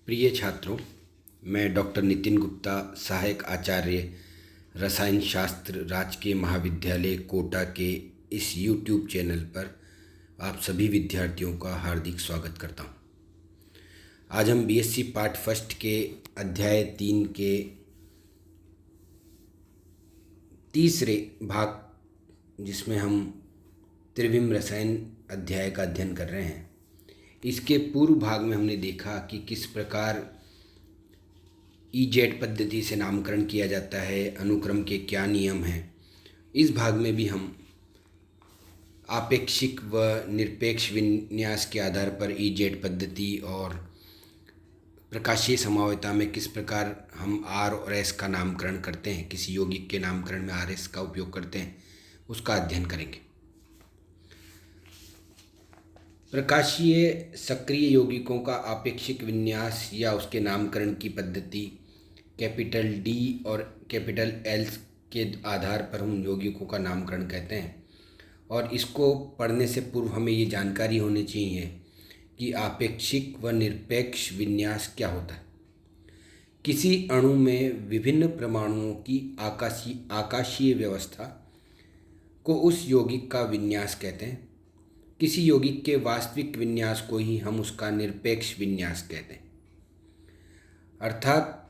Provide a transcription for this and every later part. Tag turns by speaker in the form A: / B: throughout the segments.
A: प्रिय छात्रों, मैं डॉक्टर नितिन गुप्ता, सहायक आचार्य रसायन शास्त्र, राजकीय महाविद्यालय कोटा के इस YouTube चैनल पर आप सभी विद्यार्थियों का हार्दिक स्वागत करता हूं। आज हम बीएससी पार्ट फर्स्ट के अध्याय 3 के तीसरे भाग, जिसमें हम त्रिविम रसायन अध्याय का अध्ययन कर रहे हैं। इसके पूर्व भाग में हमने देखा कि किस प्रकार ईजेड पद्धति से नामकरण किया जाता है, अनुक्रम के क्या नियम हैं। इस भाग में भी हम आपेक्षिक व निरपेक्ष विन्यास के आधार पर ईजेड पद्धति और प्रकाशीय समवायता में किस प्रकार हम आर और एस का नामकरण करते हैं, किसी यौगिक के नामकरण में आर एस का उपयोग करते हैं, उसका अध्ययन करेंगे। प्रकाशीय सक्रिय यौगिकों का आपेक्षिक विन्यास या उसके नामकरण की पद्धति कैपिटल डी और कैपिटल एल के आधार पर हम यौगिकों का नामकरण कहते हैं। और इसको पढ़ने से पूर्व हमें ये जानकारी होनी चाहिए कि आपेक्षिक व निरपेक्ष विन्यास क्या होता है। किसी अणु में विभिन्न परमाणुओं की आकाशीय व्यवस्था को उस यौगिक का विन्यास कहते हैं। किसी यौगिक के वास्तविक विन्यास को ही हम उसका निरपेक्ष विन्यास कहते हैं। अर्थात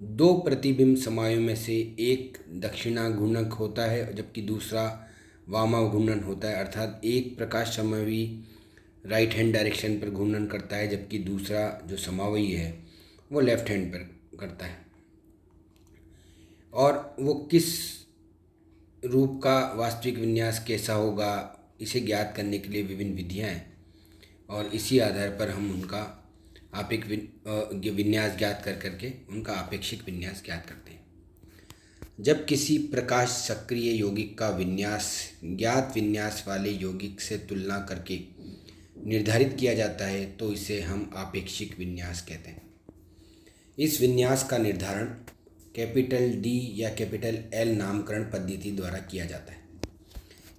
A: दो प्रतिबिंब समायों में से एक दक्षिणाघूर्णक होता है जबकि दूसरा वामाघूर्णन होता है। अर्थात एक प्रकाश समवी राइट हैंड डायरेक्शन पर घूर्णन करता है जबकि दूसरा जो समावयी है वो लेफ्ट हैंड पर करता है। और वो किस रूप का वास्तविक विन्यास कैसा होगा, इसे ज्ञात करने के लिए विभिन्न विधियां हैं और इसी आधार पर हम उनका विन्यास ज्ञात करके उनका आपेक्षिक विन्यास ज्ञात करते हैं। जब किसी प्रकाश सक्रिय यौगिक का विन्यास ज्ञात विन्यास वाले यौगिक से तुलना करके निर्धारित किया जाता है तो इसे हम आपेक्षिक विन्यास कहते हैं। इस विन्यास का निर्धारण कैपिटल डी या कैपिटल एल नामकरण पद्धति द्वारा किया जाता है।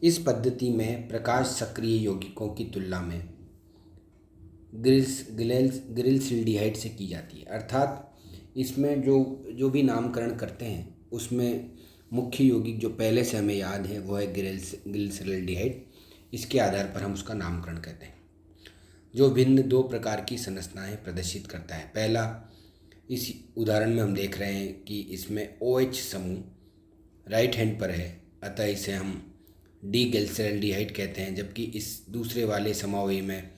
A: इस पद्धति में प्रकाश सक्रिय यौगिकों की तुलना में ग्लिसरॉल्डिहाइड से की जाती है। अर्थात इसमें जो भी नामकरण करते हैं उसमें मुख्य यौगिक जो पहले से हमें याद है वो है ग्लिसरॉल्डिहाइड। इसके आधार पर हम उसका नामकरण कहते हैं, जो भिन्न दो प्रकार की संरचनाएं प्रदर्शित करता है। पहला, इस उदाहरण में हम देख रहे हैं कि इसमें OH समूह राइट हैंड पर है, अतः इसे हम डी ग्लिसरॉल्डिहाइड कहते हैं। जबकि इस दूसरे वाले समावयी में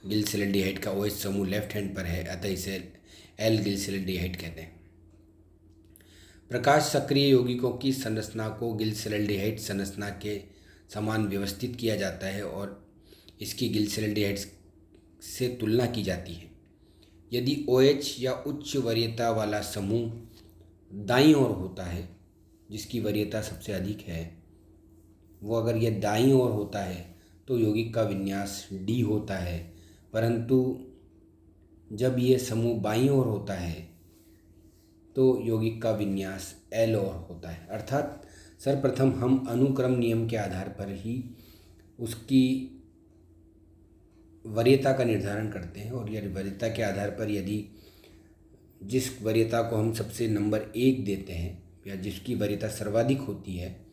A: ग्लिसरॉल्डिहाइड का OH समूह लेफ्ट हैंड पर है, अतः इसे एल ग्लिसरॉल्डिहाइड कहते हैं। प्रकाश सक्रिय यौगिकों की संरचना को ग्लिसरॉल्डिहाइड संरचना के समान व्यवस्थित किया जाता है और इसकी ग्लिसरॉल्डिहाइड से तुलना की जाती है। यदि OH या उच्च वरीयता वाला समूह दाईं ओर होता है, जिसकी वरीयता सबसे अधिक है, वो अगर यह दाईं ओर होता है तो यौगिक का विन्यास डी होता है। परंतु जब ये समूह बाईं ओर होता है तो यौगिक का विन्यास एल ओर होता है। अर्थात सर्वप्रथम हम अनुक्रम नियम के आधार पर ही उसकी वरीयता का निर्धारण करते हैं और यह वरीयता के आधार पर यदि जिस वरीयता को हम सबसे नंबर 1 देते हैं या जिसकी वरीयता सर्वाधिक होती है,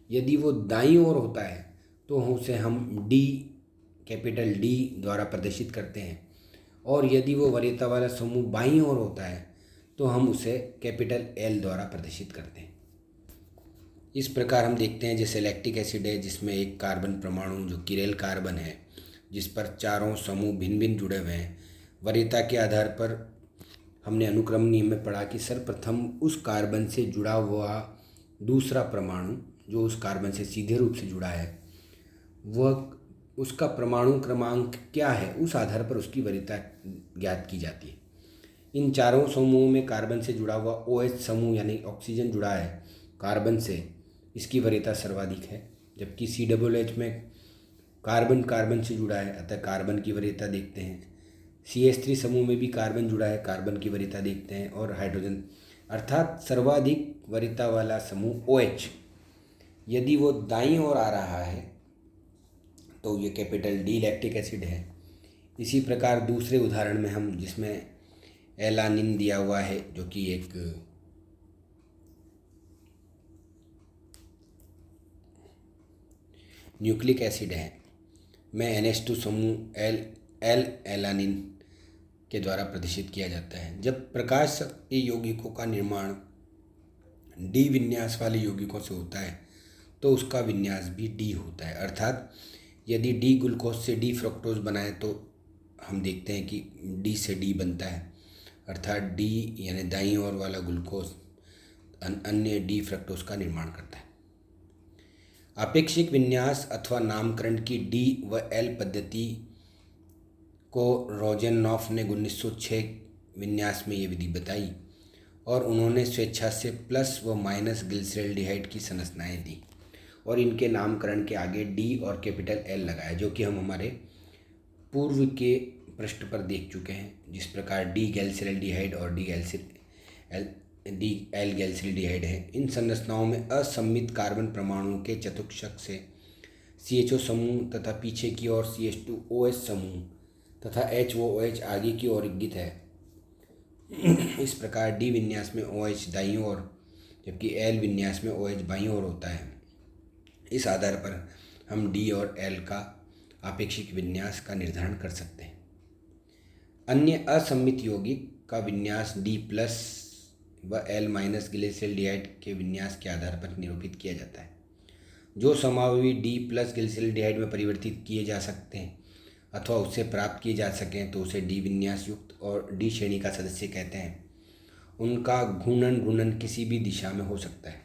A: यदि वो दाईं ओर होता है तो उसे हम डी कैपिटल डी द्वारा प्रदर्शित करते हैं और यदि वो वरीयता वाला समूह बाईं ओर होता है तो हम उसे कैपिटल एल द्वारा प्रदर्शित करते हैं। इस प्रकार हम देखते हैं जैसे लैक्टिक एसिड है जिसमें एक कार्बन परमाणु जो किरेल कार्बन है, जिस पर चारों समूह भिन्न भिन्न जुड़े हुए हैं। वरीयता के आधार पर हमने अनुक्रम नियम में पढ़ा कि सर्वप्रथम उस कार्बन से जुड़ा हुआ दूसरा परमाणु जो उस कार्बन से सीधे रूप से जुड़ा है, वह उसका परमाणु क्रमांक क्या है, उस आधार पर उसकी वरीयता ज्ञात की जाती है। इन चारों समूहों में कार्बन से जुड़ा हुआ OH समूह यानी ऑक्सीजन जुड़ा है कार्बन से, इसकी वरीयता सर्वाधिक है। जबकि COOH में कार्बन से जुड़ा है, अतः कार्बन की वरीयता देखते हैं। CH3 समूह में भी कार्बन जुड़ा है, कार्बन की वरीयता देखते हैं। और हाइड्रोजन अर्थात सर्वाधिक वरीयता वाला समूह OH यदि वो दाईं ओर आ रहा है तो ये कैपिटल डी लैक्टिक एसिड है। इसी प्रकार दूसरे उदाहरण में हम जिसमें एलानिन दिया हुआ है जो कि एक न्यूक्लिक एसिड है, में NH2 समूह एल एलानिन के द्वारा प्रदर्शित किया जाता है। जब प्रकाश सक्रिय यौगिकों का निर्माण डी विन्यास वाले यौगिकों से होता है तो उसका विन्यास भी डी होता है। अर्थात यदि डी ग्लूकोज से डी फ्रक्टोज बनाए तो हम देखते हैं कि डी से डी बनता है, अर्थात डी यानी दाईं ओर वाला ग्लूकोज अन्य डी फ्रक्टोज का निर्माण करता है। आपेक्षिक विन्यास अथवा नामकरण की डी व एल पद्धति को रोजेनॉफ ने 1906 विन्यास में ये विधि बताई और उन्होंने स्वेच्छा से प्लस व माइनस ग्लिसरॉल्डिहाइड की संरचनाएं दी और इनके नामकरण के आगे डी और कैपिटल एल लगाया, जो कि हम हमारे पूर्व के पृष्ठ पर देख चुके हैं। जिस प्रकार डी ग्लिसरॉल्डिहाइड और डी एल ग्लिसरॉल्डिहाइड है। इन संरचनाओं में असम्मित कार्बन परमाणुओं के चतुष्क से CHO समूह तथा पीछे की ओर CH2OH समूह तथा HOOH आगे की ओर इंगित है। इस प्रकार डी विन्यास में OH दाईं ओर जबकि एल विन्यास में OH बाईं ओर होता है। इस आधार पर हम डी और एल का आपेक्षिक विन्यास का निर्धारण कर सकते हैं। अन्य असम्मित यौगिक का विन्यास डी प्लस व एल माइनस ग्लिसरॉल्डिहाइड के विन्यास के आधार पर निरूपित किया जाता है। जो समावयवी डी प्लस ग्लिसरॉल्डिहाइड में परिवर्तित किए जा सकते हैं अथवा उससे प्राप्त किए जा सकें तो उसे डी विन्यास युक्त और डी श्रेणी का सदस्य कहते हैं। उनका घूर्णन किसी भी दिशा में हो सकता है,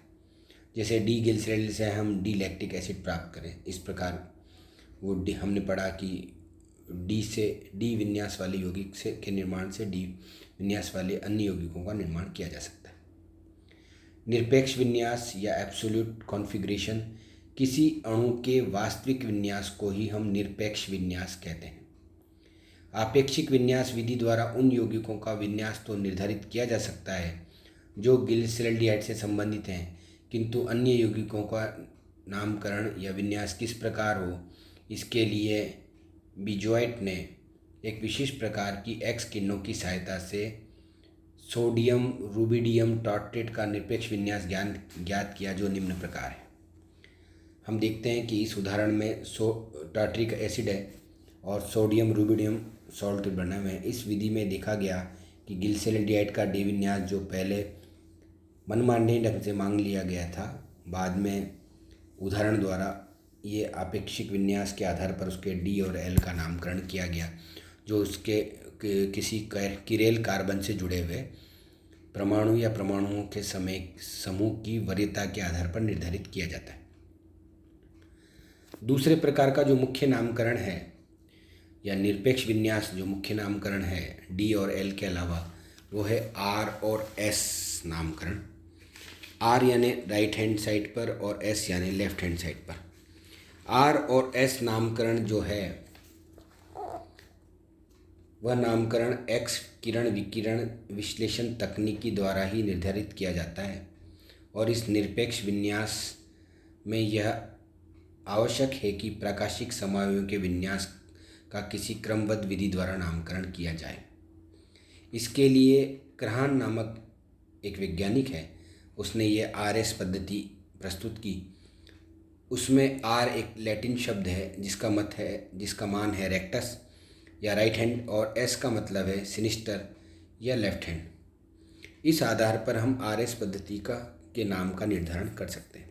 A: जैसे डी ग्लिसरॉल से हम डी लैक्टिक एसिड प्राप्त करें। इस प्रकार वो डी हमने पढ़ा कि डी से डी विन्यास वाले यौगिक से के निर्माण से डी विन्यास वाले अन्य यौगिकों का निर्माण किया जा सकता है। निरपेक्ष विन्यास या एब्सोल्यूट कॉन्फ़िगरेशन, किसी अणु के वास्तविक विन्यास को ही हम निरपेक्ष विन्यास कहते हैं। आपेक्षिक विन्यास विधि द्वारा उन यौगिकों का विन्यास तो निर्धारित किया जा सकता है जो ग्लिसरॉल्डिहाइड से संबंधित हैं, किंतु अन्य यौगिकों का नामकरण या विन्यास किस प्रकार हो, इसके लिए बिजॉयट ने एक विशेष प्रकार की एक्स किरणों की सहायता से सोडियम रूबिडियम टार्ट्रेट का निरपेक्ष विन्यास ज्ञात किया, जो निम्न प्रकार है। हम देखते हैं कि इस उदाहरण में टार्ट्रिक एसिड है और सोडियम रूबिडियम सॉल्ट बने हुए हैं। इस विधि में देखा गया कि ग्लिसरॉल्डिहाइड का डी विन्यास जो पहले मनमाने ढंग से मांग लिया गया था, बाद में उदाहरण द्वारा ये आपेक्षिक विन्यास के आधार पर उसके डी और एल का नामकरण किया गया, जो उसके किसी किरेल कार्बन से जुड़े हुए परमाणु या परमाणुओं के समूह की वरीयता के आधार पर निर्धारित किया जाता है। दूसरे प्रकार का जो मुख्य नामकरण है या निरपेक्ष विन्यास जो मुख्य नामकरण है डी और एल के अलावा, वो है आर और एस नामकरण। आर यानी राइट हैंड साइड पर और एस यानी लेफ्ट हैंड साइड पर। आर और एस नामकरण जो है वह नामकरण एक्स किरण विकिरण विश्लेषण तकनीकी द्वारा ही निर्धारित किया जाता है और इस निरपेक्ष विन्यास में यह आवश्यक है कि प्राकाशिक समावयवों के विन्यास का किसी क्रमबद्ध विधि द्वारा नामकरण किया जाए। इसके लिए क्राहन नामक एक वैज्ञानिक है, उसने ये RS पद्धति प्रस्तुत की। उसमें R एक लैटिन शब्द है जिसका मान है रेक्टस या राइट हैंड और S का मतलब है सिनिस्टर या लेफ्ट हैंड। इस आधार पर हम RS पद्धति के नाम का निर्धारण कर सकते हैं।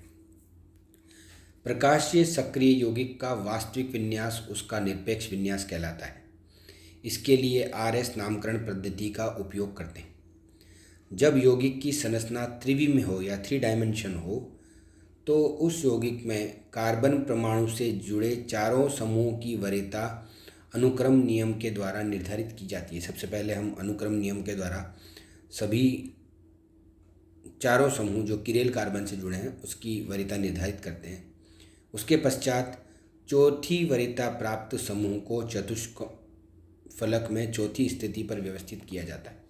A: प्रकाशीय सक्रिय यौगिक का वास्तविक विन्यास उसका निरपेक्ष विन्यास कहलाता है। इसके लिए RS नामकरण पद्धति का उपयोग करते हैं। जब यौगिक की संरचना त्रिविम हो या 3 डायमेंशन हो तो उस यौगिक में कार्बन परमाणु से जुड़े चारों समूहों की वरीयता अनुक्रम नियम के द्वारा निर्धारित की जाती है। सबसे पहले हम अनुक्रम नियम के द्वारा सभी चारों समूह जो किरेल कार्बन से जुड़े हैं उसकी वरीयता निर्धारित करते हैं। उसके पश्चात चौथी वरीयता प्राप्त समूह को चतुष्क फलक में चौथी स्थिति पर व्यवस्थित किया जाता है।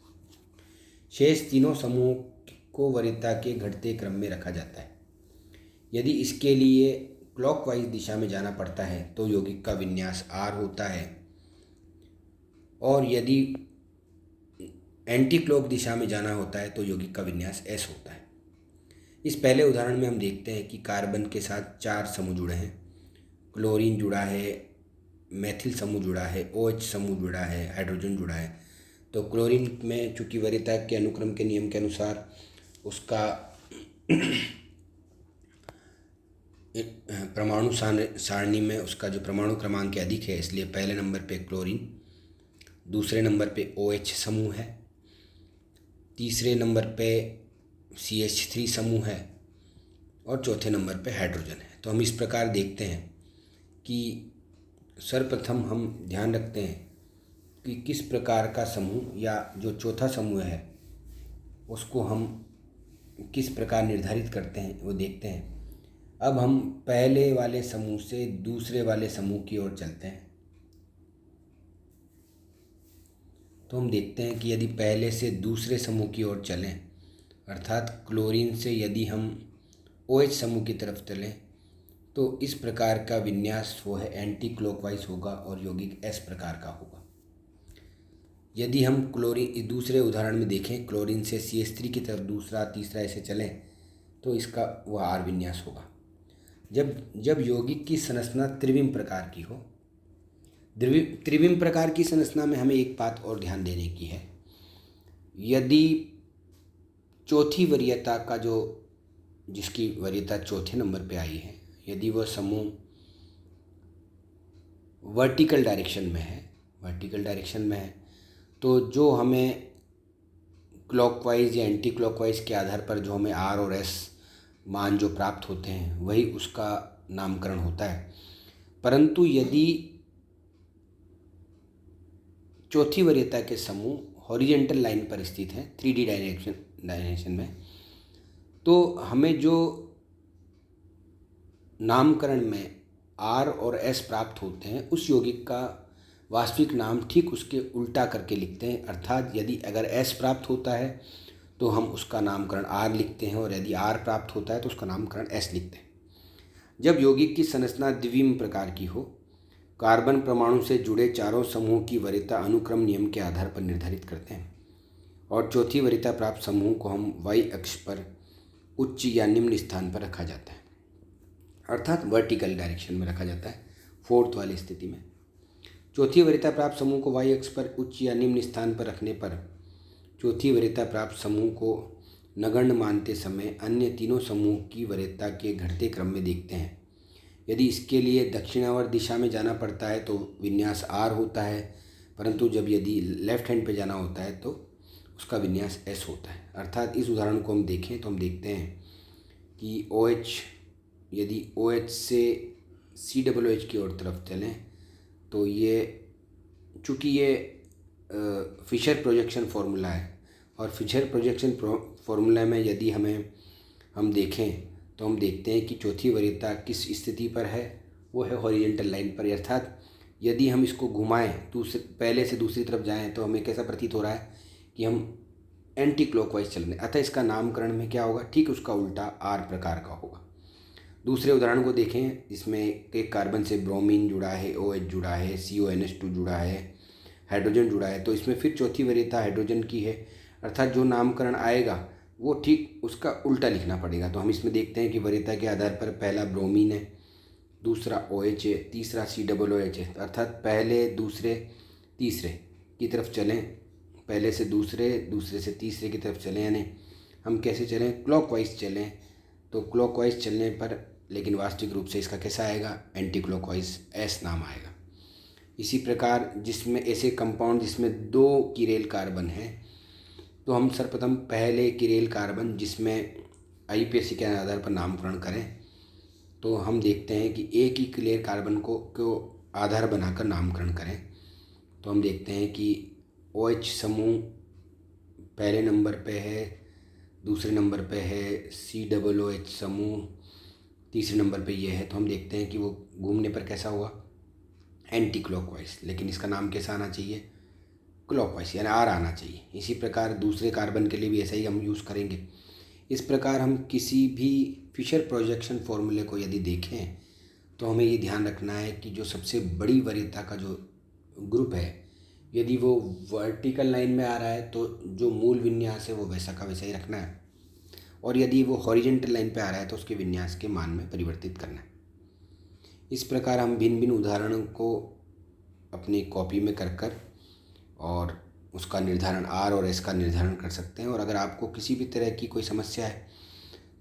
A: शेष तीनों समूहों को वरीयता के घटते क्रम में रखा जाता है। यदि इसके लिए क्लॉकवाइज दिशा में जाना पड़ता है तो यौगिक का विन्यास R होता है और यदि एंटी क्लॉक दिशा में जाना होता है तो यौगिक का विन्यास एस होता है। इस पहले उदाहरण में हम देखते हैं कि कार्बन के साथ 4 समूह जुड़े हैं। क्लोरीन जुड़ा है, मैथिल समूह जुड़ा है, OH समूह जुड़ा है, हाइड्रोजन जुड़ा है। तो क्लोरीन में चूंकि वरीयता के अनुक्रम के नियम के अनुसार उसका परमाणु सारणी में उसका जो परमाणु क्रमांक अधिक है, इसलिए पहले नंबर पे क्लोरीन, दूसरे नंबर पे OH समूह है, तीसरे नंबर पे CH3 समूह है और चौथे नंबर पे हाइड्रोजन है। तो हम इस प्रकार देखते हैं कि सर्वप्रथम हम ध्यान रखते हैं कि किस प्रकार का समूह या जो चौथा समूह है उसको हम किस प्रकार निर्धारित करते हैं वो देखते हैं। अब हम पहले वाले समूह से दूसरे वाले समूह की ओर चलते हैं। तो हम देखते हैं कि यदि पहले से दूसरे समूह की ओर चलें, अर्थात क्लोरीन से यदि हम OH समूह की तरफ चलें, तो इस प्रकार का विन्यास वो है एंटी क्लॉकवाइज होगा और यौगिक एस प्रकार का होगा। यदि हम क्लोरीन दूसरे उदाहरण में देखें, क्लोरीन से CH3 की तरफ दूसरा तीसरा ऐसे चलें तो इसका वह आर विन्यास होगा। जब यौगिक की संरचना त्रिविम प्रकार की हो, त्रिविम प्रकार की संरचना में हमें एक बात और ध्यान देने की है। यदि चौथी वरीयता का जो जिसकी वरीयता चौथे नंबर पे आई है, यदि वह समूह वर्टिकल डायरेक्शन में है तो जो हमें क्लॉकवाइज या एंटी क्लॉकवाइज के आधार पर जो हमें आर और एस मान जो प्राप्त होते हैं वही उसका नामकरण होता है। परंतु यदि चौथी वरीयता के समूह हॉरिजेंटल लाइन पर स्थित हैं 3D डायरेक्शन में, तो हमें जो नामकरण में आर और एस प्राप्त होते हैं उस यौगिक का वास्तविक नाम ठीक उसके उल्टा करके लिखते हैं। अर्थात यदि अगर एस प्राप्त होता है तो हम उसका नामकरण आर लिखते हैं और यदि आर प्राप्त होता है तो उसका नामकरण एस लिखते हैं। जब यौगिक की संरचना द्विविम प्रकार की हो, कार्बन परमाणु से जुड़े चारों समूह की वरीयता अनुक्रम नियम के आधार पर निर्धारित करते हैं और चौथी वरीयता प्राप्त समूह को हम वाई अक्ष पर उच्च या निम्न स्थान पर रखा जाता है, अर्थात वर्टिकल डायरेक्शन में रखा जाता है। फोर्थ वाली स्थिति में चौथी वरीयता प्राप्त समूह को वाई अक्ष पर उच्च या निम्न स्थान पर रखने पर चौथी वरीयता प्राप्त समूह को नगण्य मानते समय अन्य तीनों समूह की वरीयता के घटते क्रम में देखते हैं। यदि इसके लिए दक्षिणावर्त दिशा में जाना पड़ता है तो विन्यास आर होता है, परंतु जब यदि लेफ्ट हैंड पे जाना होता है तो उसका विन्यास एस होता है। अर्थात इस उदाहरण को हम देखें तो हम देखते हैं कि OH यदि OH से COOH की ओर तरफ चलें तो ये चूँकि ये फिशर प्रोजेक्शन फार्मूला है और फिशर प्रोजेक्शन फार्मूला में यदि हम देखें तो हम देखते हैं कि चौथी वरीयता किस स्थिति पर है, वो है हॉरिजेंटल लाइन पर। अर्थात यदि हम इसको घुमाएं पहले से दूसरी तरफ जाएं तो हमें कैसा प्रतीत हो रहा है कि हम एंटी क्लॉकवाइज चल रहे हैं। अतः इसका नामकरण में क्या होगा, ठीक उसका उल्टा आर प्रकार का होगा। दूसरे उदाहरण को देखें, इसमें एक कार्बन से ब्रोमीन जुड़ा है, OH जुड़ा है, CONH2 जुड़ा है, हाइड्रोजन जुड़ा है। तो इसमें फिर चौथी वरीयता हाइड्रोजन की है, अर्थात जो नामकरण आएगा वो ठीक उसका उल्टा लिखना पड़ेगा। तो हम इसमें देखते हैं कि वरीयता के आधार पर पहला ब्रोमीन है, दूसरा OH है, तीसरा COOH है। अर्थात पहले दूसरे तीसरे की तरफ चलें, पहले से दूसरे, दूसरे से तीसरे की तरफ चलें, यानी हम कैसे चलें, क्लॉकवाइज चलें। तो क्लॉकवाइज चलने पर लेकिन वास्तविक रूप से इसका कैसा आएगा, एंटी क्लॉकवाइज एस नाम आएगा। इसी प्रकार जिसमें ऐसे कंपाउंड जिसमें 2 कीरेल कार्बन है तो हम सर्वप्रथम पहले कीरेल कार्बन जिसमें IUPAC के आधार पर नामकरण करें तो हम देखते हैं कि एक ही कीरेल कार्बन को आधार बनाकर नामकरण करें तो हम देखते हैं कि OH समूह पहले नंबर पे है, दूसरे नंबर पे है COOH समूह, तीसरे नंबर पे ये है। तो हम देखते हैं कि वो घूमने पर कैसा हुआ, एंटी क्लॉकवाइज, लेकिन इसका नाम कैसा आना चाहिए, क्लॉकवाइज, यानी आर आना चाहिए। इसी प्रकार दूसरे कार्बन के लिए भी ऐसा ही हम यूज़ करेंगे। इस प्रकार हम किसी भी फिशर प्रोजेक्शन फॉर्मूले को यदि देखें तो हमें ये ध्यान रखना है कि जो सबसे बड़ी वरीयता का जो ग्रुप है यदि वो वर्टिकल लाइन में आ रहा है तो जो मूल विन्यास है वो वैसा का वैसा ही रखना है, और यदि वो हॉरिजेंटल लाइन पे आ रहा है तो उसके विन्यास के मान में परिवर्तित करना है। इस प्रकार हम भिन्न भिन्न उदाहरणों को अपनी कॉपी में कर और उसका निर्धारण आर और एस का निर्धारण कर सकते हैं। और अगर आपको किसी भी तरह की कोई समस्या है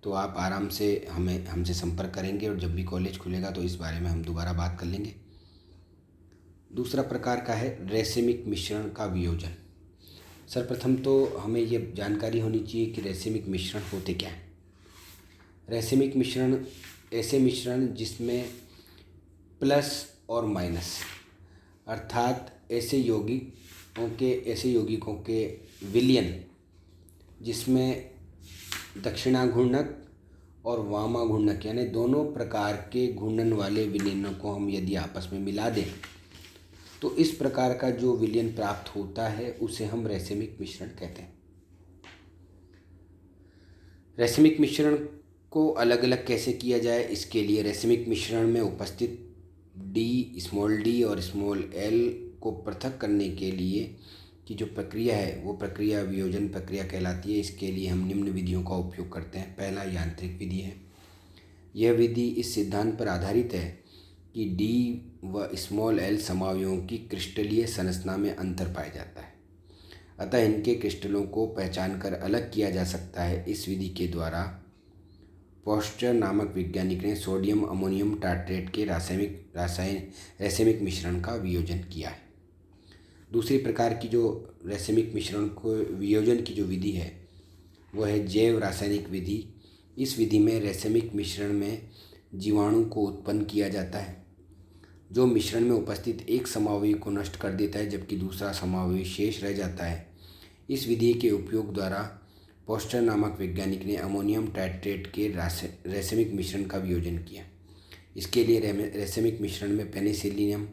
A: तो आप आराम से हमसे संपर्क करेंगे, और जब भी कॉलेज खुलेगा तो इस बारे में हम दोबारा बात कर लेंगे। दूसरा प्रकार का है रैसिमिक मिश्रण का वियोजन। सर्वप्रथम तो हमें ये जानकारी होनी चाहिए कि रैसिमिक मिश्रण होते क्या हैं। रैसिमिक मिश्रण ऐसे मिश्रण जिसमें प्लस और माइनस, अर्थात ऐसे यौगिकों के विलयन जिसमें दक्षिणाघूर्णक और वामाघूर्णक यानी दोनों प्रकार के घूर्णन वाले विलयनों को हम यदि आपस में मिला दें तो इस प्रकार का जो विलयन प्राप्त होता है उसे हम रैसिमिक मिश्रण कहते हैं। रैसिमिक मिश्रण को अलग अलग कैसे किया जाए, इसके लिए रैसिमिक मिश्रण में उपस्थित स्मॉल डी और स्मॉल एल को पृथक करने के लिए की जो प्रक्रिया है वो प्रक्रिया वियोजन प्रक्रिया कहलाती है। इसके लिए हम निम्न विधियों का उपयोग करते हैं। पहला यांत्रिक विधि है। यह विधि इस सिद्धांत पर आधारित है कि डी व स्मॉल एल समअवयवों की क्रिस्टलीय संरचना में अंतर पाया जाता है, अतः इनके क्रिस्टलों को पहचान कर अलग किया जा सकता है। इस विधि के द्वारा पोस्टर नामक वैज्ञानिक ने सोडियम अमोनियम टार्ट्रेट के रैसिमिक मिश्रण का वियोजन किया है। दूसरी प्रकार की जो रैसिमिक मिश्रण को वियोजन की जो विधि है वो है जैव रासायनिक विधि। इस विधि में रैसिमिक मिश्रण में जीवाणु को उत्पन्न किया जाता है जो मिश्रण में उपस्थित एक समअवयवी को नष्ट कर देता है, जबकि दूसरा समअवयवी शेष रह जाता है। इस विधि के उपयोग द्वारा पोस्टर नामक वैज्ञानिक ने अमोनियम टाइट्रेट के रैसिमिक मिश्रण का वियोजन किया। इसके लिए रैसिमिक मिश्रण में पेनिसिलियम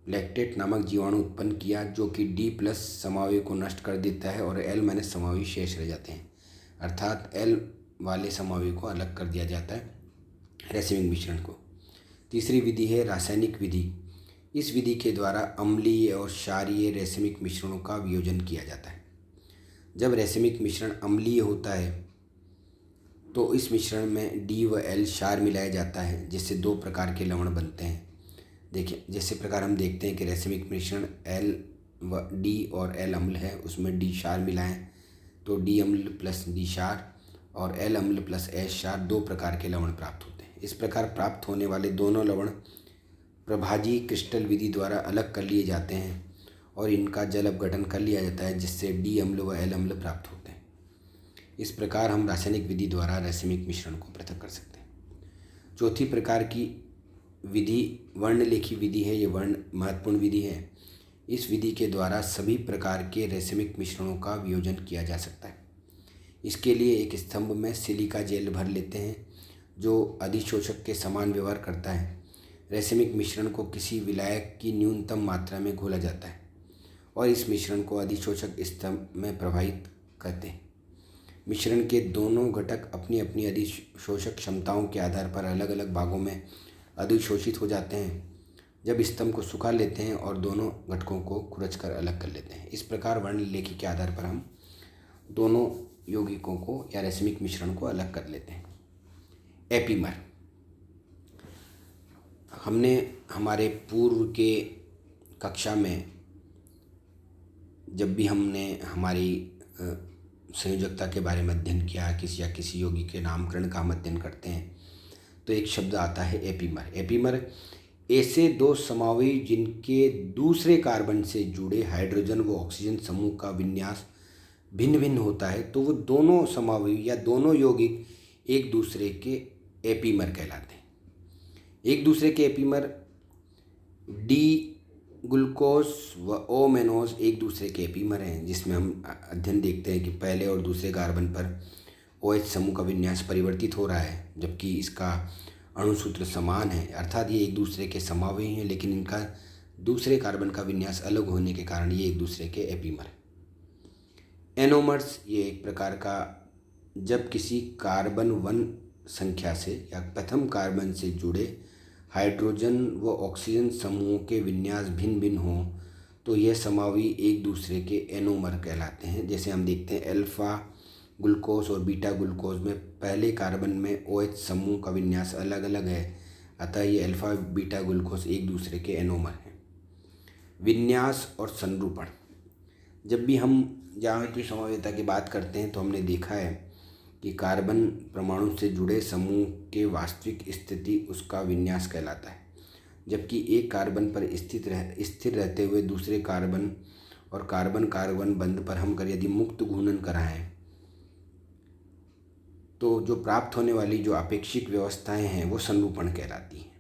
A: लैक्टेट नामक जीवाणु उत्पन्न किया जो कि डी प्लस समअवयवी को नष्ट कर देता है और एल माइनस समअवयवी शेष रह जाते हैं, अर्थात एल वाले समअवयवी को अलग कर दिया जाता है रैसिमिक मिश्रण को। तीसरी विधि है रासायनिक विधि। इस विधि के द्वारा अम्लीय और क्षारीय रैसिमिक मिश्रणों का वियोजन किया जाता है। जब रैसिमिक मिश्रण अम्लीय होता है तो इस मिश्रण में डी व एल क्षार मिलाया जाता है, जिससे दो प्रकार के लवण बनते हैं। देखिए, जैसे प्रकार हम देखते हैं कि रैसिमिक मिश्रण एल व डी और एल अम्ल है, उसमें डी क्षार मिलाएं तो डी अम्ल प्लस डी क्षार और एल अम्ल प्लस एस क्षार दो प्रकार के लवण प्राप्त होते हैं। इस प्रकार प्राप्त होने वाले दोनों लवण प्रभाजी क्रिस्टल विधि द्वारा अलग कर लिए जाते हैं और इनका जल अपघटन कर लिया जाता है, जिससे डी अम्ल व एल अम्ल प्राप्त होते हैं। इस प्रकार हम रासायनिक विधि द्वारा रैसिमिक मिश्रण को पृथक कर सकते हैं। चौथी प्रकार की विधि वर्णलेखी विधि है। ये वर्ण महत्वपूर्ण विधि है। इस विधि के द्वारा सभी प्रकार के रैसिमिक मिश्रणों का वियोजन किया जा सकता है। इसके लिए एक स्तंभ में सिलिका जेल भर लेते हैं जो अधिशोषक के समान व्यवहार करता है। रैसिमिक मिश्रण को किसी विलायक की न्यूनतम मात्रा में घोला जाता है और इस मिश्रण को अधिशोषक स्तंभ में प्रवाहित करते हैं। मिश्रण के दोनों घटक अपनी अपनी अधिशोषक क्षमताओं के आधार पर अलग अलग भागों में अधिशोषित हो जाते हैं। जब स्तंभ को सुखा लेते हैं और दोनों घटकों को खुरच कर अलग कर लेते हैं। इस प्रकार वर्णलेखी के आधार पर हम दोनों यौगिकों को या रैसिमिक मिश्रण को अलग कर लेते हैं। एपीमर, हमने हमारे पूर्व के कक्षा में जब भी हमने हमारी संयोजकता के बारे में अध्ययन किया, किसी यौगिक के नामकरण का हम अध्ययन करते हैं तो एक शब्द आता है एपीमर। एपीमर ऐसे दो समअवयवी जिनके दूसरे कार्बन से जुड़े हाइड्रोजन व ऑक्सीजन समूह का विन्यास भिन्न भिन्न होता है तो वो दोनों समअवयवी या दोनों यौगिक एक दूसरे के एपीमर कहलाते हैं। एक दूसरे के एपीमर डी ग्लूकोज व ओ मेनोज एक दूसरे के एपीमर हैं, जिसमें हम अध्ययन देखते हैं कि पहले और दूसरे कार्बन पर OH समूह का विन्यास परिवर्तित हो रहा है, जबकि इसका अणुसूत्र समान है, अर्थात ये एक दूसरे के समअवयवी हैं, लेकिन इनका दूसरे कार्बन का विन्यास अलग होने के कारण ये एक दूसरे के एपीमर हैं। एनोमर्स ये एक प्रकार का जब किसी कार्बन 1 संख्या से या प्रथम कार्बन से जुड़े हाइड्रोजन व ऑक्सीजन समूहों के विन्यास भिन्न भिन्न हों तो यह समावयी एक दूसरे के एनोमर कहलाते हैं। जैसे हम देखते हैं अल्फा ग्लूकोज और बीटा ग्लूकोज में पहले कार्बन में OH समूह का विन्यास अलग अलग है, अतः ये अल्फा बीटा ग्लूकोज एक दूसरे के एनोमर हैं। विन्यास और संरूपण। जब भी हम ज्यामितीय समवेता की बात करते हैं तो हमने देखा है कि कार्बन परमाणु से जुड़े समूह के वास्तविक स्थिति उसका विन्यास कहलाता है, जबकि एक कार्बन पर स्थिर रहते हुए दूसरे कार्बन और कार्बन कार्बन बंध पर हम यदि मुक्त घूर्णन कराएं तो जो प्राप्त होने वाली जो आपेक्षिक व्यवस्थाएं हैं वो संरूपण कहलाती हैं।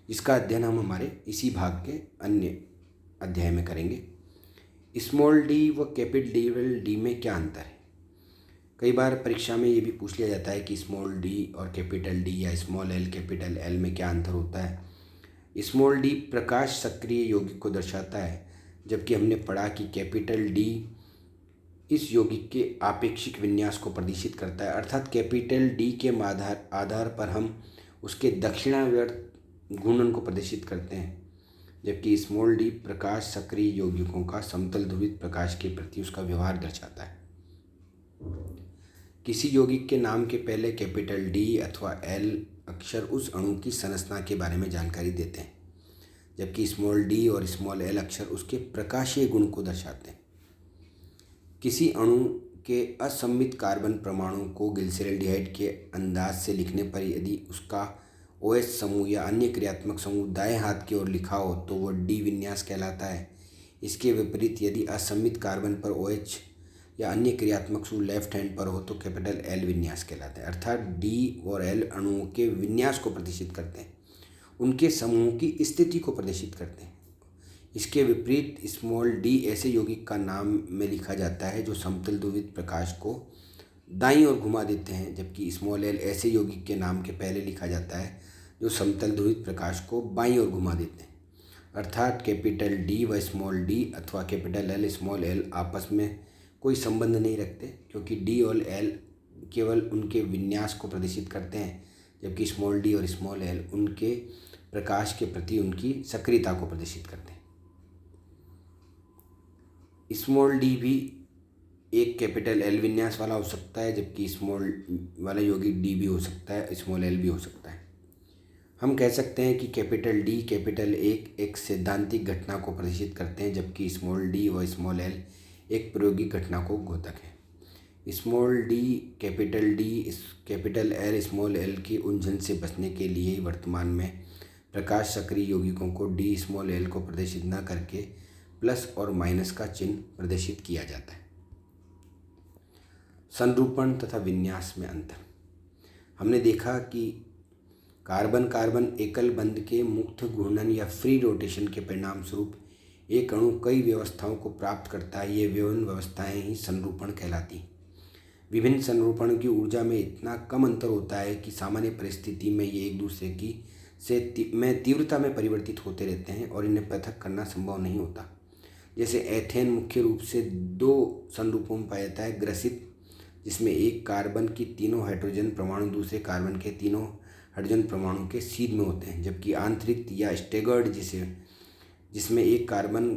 A: इसका अध्ययन हम हमारे इसी भाग के अन्य अध्याय में करेंगे। स्मॉल डी व कैपिटल डी में क्या अंतर है? कई बार परीक्षा में ये भी पूछ लिया जाता है कि स्मॉल डी और कैपिटल डी या स्मॉल एल कैपिटल एल में क्या अंतर होता है। स्मॉल डी प्रकाश सक्रिय यौगिक को दर्शाता है, जबकि हमने पढ़ा कि कैपिटल डी इस यौगिक के आपेक्षिक विन्यास को प्रदर्शित करता है, अर्थात कैपिटल डी के आधार पर हम उसके दक्षिणावर्त घूर्णन को प्रदर्शित करते हैं, जबकि स्मॉल डी प्रकाश सक्रिय यौगिकों का समतल ध्रुवित प्रकाश के प्रति उसका व्यवहार दर्शाता है। किसी यौगिक के नाम के पहले कैपिटल डी अथवा एल अक्षर उस अणु की संरचना के बारे में जानकारी देते हैं, जबकि स्मॉल डी और स्मॉल एल अक्षर उसके प्रकाशीय गुण को दर्शाते हैं। किसी अणु के असममित कार्बन परमाणु को ग्लिसरॉल्डिहाइड के अंदाज से लिखने पर यदि उसका OH समूह या अन्य क्रियात्मक समूह दाएं हाथ की ओर लिखा हो तो वह डी विन्यास कहलाता है। इसके विपरीत यदि असममित कार्बन पर OH या अन्य क्रियात्मक समूह लेफ्ट हैंड पर हो तो कैपिटल एल विन्यास कहलाता है। अर्थात डी और एल अणुओं के विन्यास को प्रदर्शित करते हैं, उनके समूह की स्थिति को प्रदर्शित करते हैं। इसके विपरीत स्मॉल डी ऐसे यौगिक का नाम में लिखा जाता है जो समतल ध्रुवित प्रकाश को दाईं ओर घुमा देते हैं, जबकि स्मॉल एल ऐसे यौगिक के नाम के पहले लिखा जाता है जो समतल ध्रुवित प्रकाश को बाईं ओर घुमा देते हैं। अर्थात कैपिटल डी व स्मॉल डी अथवा कैपिटल एल स्मॉल एल आपस में कोई संबंध नहीं रखते, क्योंकि डी और एल केवल उनके विन्यास को प्रदर्शित करते हैं, जबकि स्मॉल डी और स्मॉल एल उनके प्रकाश के प्रति उनकी सक्रियता को प्रदर्शित करते हैं। स्मॉल डी भी एक कैपिटल एल विन्यास वाला हो सकता है, जबकि स्मॉल वाला यौगिक डी भी हो सकता है, स्मॉल एल भी हो सकता है। हम कह सकते हैं कि कैपिटल डी कैपिटल एक सैद्धांतिक घटना को प्रदर्शित करते हैं, जबकि स्मॉल डी व स्मॉल एल एक प्रायोगिक घटना को घोतक है। Small D capital L small L की उलझन से बचने के लिए वर्तमान में प्रकाश सक्रिय यौगिकों को डी स्मॉल एल को प्रदर्शित न करके प्लस और माइनस का चिन्ह प्रदर्शित किया जाता है। संरूपण तथा विन्यास में अंतर। हमने देखा कि कार्बन कार्बन एकल बंध के मुक्त घूर्णन या फ्री रोटेशन के परिणाम स्वरूप एक अणु कई व्यवस्थाओं को प्राप्त करता है। ये विभिन्न व्यवस्थाएं ही संरूपण कहलाती हैं। विभिन्न संरूपण की ऊर्जा में इतना कम अंतर होता है कि सामान्य परिस्थिति में ये एक दूसरे की में तीव्रता में परिवर्तित होते रहते हैं और इन्हें पृथक करना संभव नहीं होता। जैसे एथेन मुख्य रूप से दो संरूपों में पाया जाता है। ग्रसित, जिसमें एक कार्बन की तीनों हाइड्रोजन परमाणु दूसरे कार्बन के तीनों हाइड्रोजन परमाणु के सीध में होते हैं, जबकि आंतरिक या स्टेगर्ड जिसमें एक कार्बन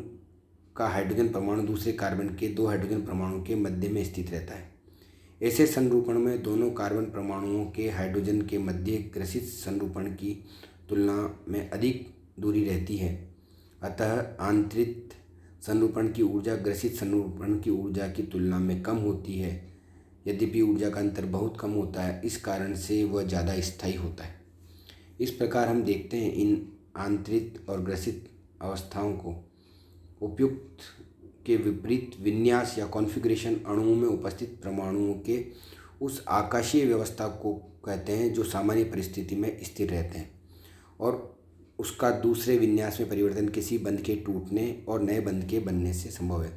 A: का हाइड्रोजन परमाणु दूसरे कार्बन के दो हाइड्रोजन परमाणु के मध्य में स्थित रहता है। ऐसे संरूपण में दोनों कार्बन परमाणुओं के हाइड्रोजन के मध्य ग्रसित संरूपण की तुलना में अधिक दूरी रहती है। अतः आंतरिक संरूपण की ऊर्जा ग्रसित संरूपण की ऊर्जा की तुलना में कम होती है, यद्यपि ऊर्जा का अंतर बहुत कम होता है। इस कारण से वह ज़्यादा स्थायी होता है। इस प्रकार हम देखते हैं इन आंतरिक और ग्रसित अवस्थाओं को उपयुक्त के विपरीत विन्यास या कॉन्फ़िगरेशन अणुओं में उपस्थित परमाणुओं के उस आकाशीय व्यवस्था को कहते हैं जो सामान्य परिस्थिति में स्थिर रहते हैं और उसका दूसरे विन्यास में परिवर्तन किसी बंध के टूटने और नए बंध के बनने से संभव है।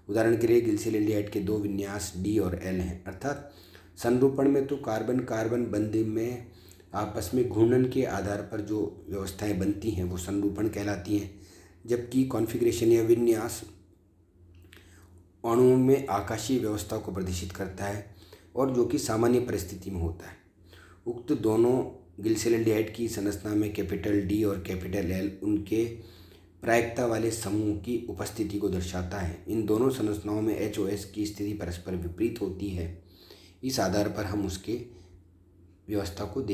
A: उदाहरण के लिए ग्लिसरॉल्डिहाइड के दो विन्यास डी और एल हैं। अर्थात संरूपण में तो कार्बन कार्बन बंध में आपस में घूर्णन के आधार पर जो व्यवस्थाएं बनती हैं वो संरूपण कहलाती हैं, जबकि कॉन्फ़िगरेशन या विन्यास अणुओं में आकाशीय व्यवस्था को प्रदर्शित करता है और जो कि सामान्य परिस्थिति में होता है। उक्त दोनों ग्लिसरॉल्डिहाइड की संरचना में कैपिटल डी और कैपिटल एल उनके प्रायिकता वाले समूह की उपस्थिति को दर्शाता है। इन दोनों संरचनाओं में HOS की स्थिति परस्पर विपरीत होती है। इस आधार पर हम उसके व्यवस्था को